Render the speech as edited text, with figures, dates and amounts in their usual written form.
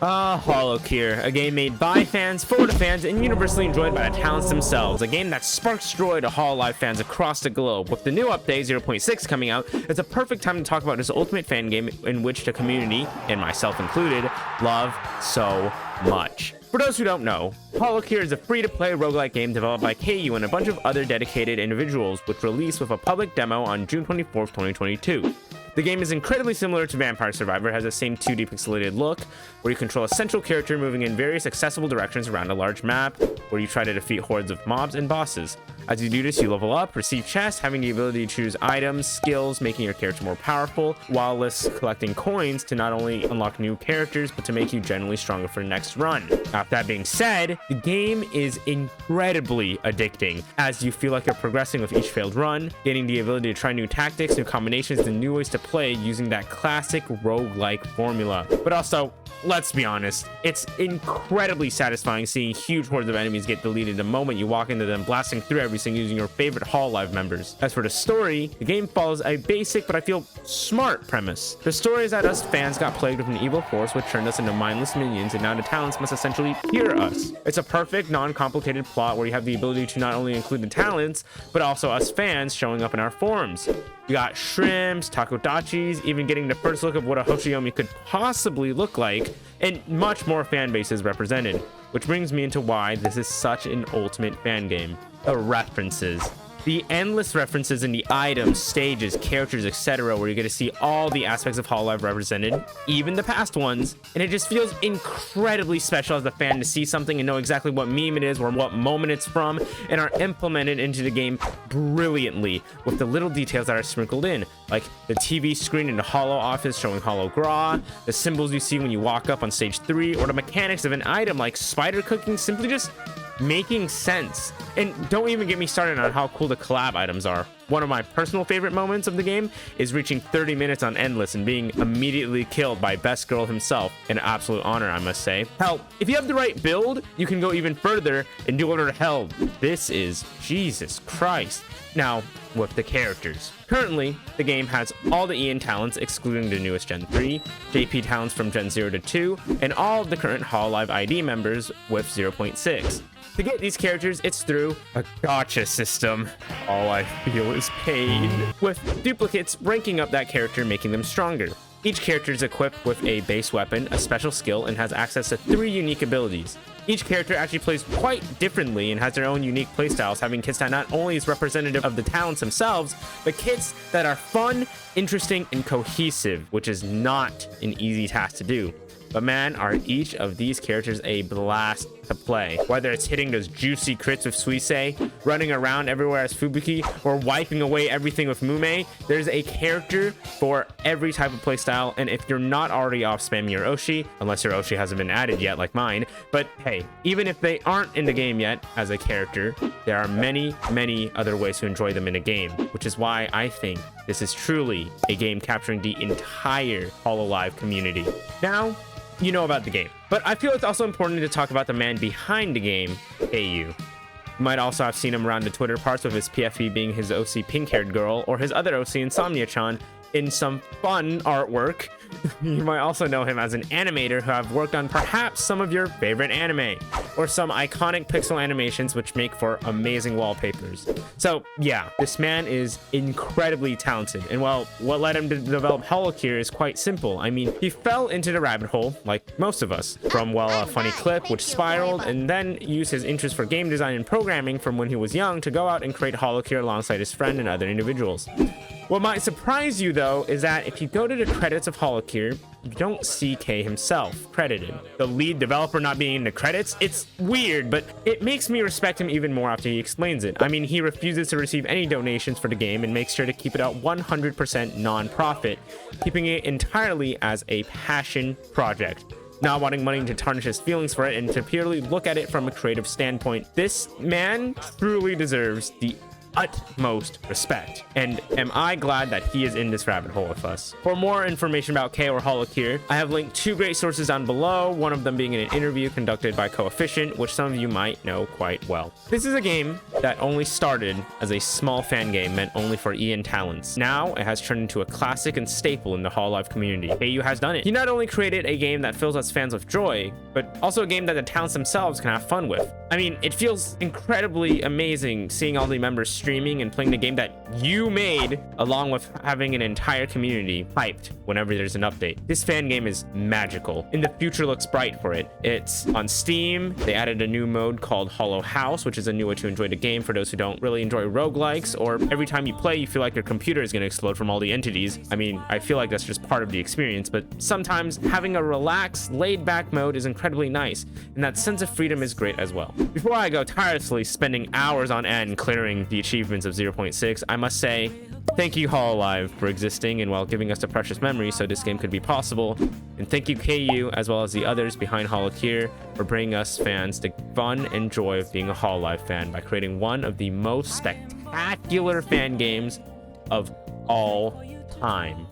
Holocure, a game made by fans, for the fans, and universally enjoyed by the talents themselves. A game that sparks joy to Hololive fans across the globe. With the new update 0.6 coming out, it's a perfect time to talk about this ultimate fan game in which the community, and myself included, love so much. For those who don't know, Holocure is a free-to-play roguelike game developed by KU and a bunch of other dedicated individuals, which released with a public demo on June 24th, 2022. The game is incredibly similar to Vampire Survivor. It has the same 2D pixelated look, where you control a central character moving in various accessible directions around a large map, where you try to defeat hordes of mobs and bosses. As you do this, you level up, receive chests, having the ability to choose items, skills, making your character more powerful, while collecting coins to not only unlock new characters, but to make you generally stronger for the next run. Now, with that being said, the game is incredibly addicting, as you feel like you're progressing with each failed run, gaining the ability to try new tactics, new combinations, and new ways to play using that classic roguelike formula. But also, let's be honest, it's incredibly satisfying seeing huge hordes of enemies get deleted the moment you walk into them, blasting through everything using your favorite Hololive members. As for the story, the game follows a basic but I feel smart premise. The story is that us fans got plagued with an evil force which turned us into mindless minions, and now the talents must essentially hear us. It's a perfect, non-complicated plot where you have the ability to not only include the talents, but also us fans showing up in our forms. We got shrimps, takodachis, even getting the first look of what a Hoshiyomi could possibly look like, and much more fan bases represented. Which brings me into why this is such an ultimate fan game. The references. The endless references in the items, stages, characters, etc., where you get to see all the aspects of Hololive represented, even the past ones, and it just feels incredibly special as a fan to see something and know exactly what meme it is or what moment it's from, and are implemented into the game brilliantly with the little details that are sprinkled in, like the TV screen in the Holo office showing Holo Gra, the symbols you see when you walk up on stage 3, or the mechanics of an item like spider cooking simply just making sense. And don't even get me started on how cool the collab items are. One of my personal favorite moments of the game is reaching 30 minutes on Endless and being immediately killed by Best Girl himself. An absolute honor, I must say. Hell, if you have the right build, you can go even further and do whatever the hell. This is Jesus Christ. Now, with the characters. Currently, the game has all the Ian talents excluding the newest Gen 3, JP talents from Gen 0 to 2, and all of the current Hololive ID members with 0.6. To get these characters, it's through a gacha system. All I feel is pain. With duplicates ranking up that character, making them stronger. Each character is equipped with a base weapon, a special skill, and has access to 3 unique abilities. Each character actually plays quite differently and has their own unique playstyles, having kits that not only is representative of the talents themselves, but kits that are fun, interesting, and cohesive, which is not an easy task to do. But man, are each of these characters a blast to play. Whether it's hitting those juicy crits with Suisei, running around everywhere as Fubuki, or wiping away everything with Mume, there's a character for every type of playstyle. And if you're not already off spamming your Oshi, unless your Oshi hasn't been added yet like mine, but hey, even if they aren't in the game yet as a character, there are many other ways to enjoy them in a game, which is why I think this is truly a game capturing the entire Hololive community. Now, you know about the game, but I feel it's also important to talk about the man behind the game, KU. You might also have seen him around the Twitter parts with his PFE being his OC pink-haired girl, or his other OC Insomnia-chan in some fun artwork. You might also know him as an animator who have worked on perhaps some of your favorite anime, or some iconic pixel animations which make for amazing wallpapers. So yeah, this man is incredibly talented, and well, what led him to develop Holocure is quite simple. I mean, he fell into the rabbit hole, like most of us, from, well, a funny clip which spiraled, and then used his interest for game design and programming from when he was young to go out and create Holocure alongside his friend and other individuals. What might surprise you, though, is that if you go to the credits of Holocure, you don't see K himself credited. The lead developer not being in the credits, it's weird, but it makes me respect him even more after he explains it. I mean, he refuses to receive any donations for the game and makes sure to keep it at 100% non-profit, keeping it entirely as a passion project. Not wanting money to tarnish his feelings for it and to purely look at it from a creative standpoint. This man truly deserves the utmost respect. And am I glad that he is in this rabbit hole with us. For more information about KO or Holocure, I have linked 2 great sources down below, one of them being an interview conducted by Coefficient, which some of you might know quite well. This is a game that only started as a small fan game meant only for Ian talents. Now it has turned into a classic and staple in the Hololive community. KU has done it. He not only created a game that fills us fans with joy, but also a game that the talents themselves can have fun with. I mean, it feels incredibly amazing seeing all the members streaming and playing the game that you made, along with having an entire community hyped whenever there's an update. This fan game is magical, and the future looks bright for it. It's on Steam. They added a new mode called Hollow House, which is a new way to enjoy the game for those who don't really enjoy roguelikes, or every time you play, you feel like your computer is going to explode from all the entities. I mean, I feel like that's just part of the experience, but sometimes having a relaxed, laid-back mode is incredibly nice, and that sense of freedom is great as well. Before I go tirelessly spending hours on end clearing the achievements of 0.6, I must say thank you Hololive for existing and while giving us a precious memory so this game could be possible, and thank you KU as well as the others behind Holocure for bringing us fans the fun and joy of being a Hololive fan by creating one of the most spectacular fan games of all time.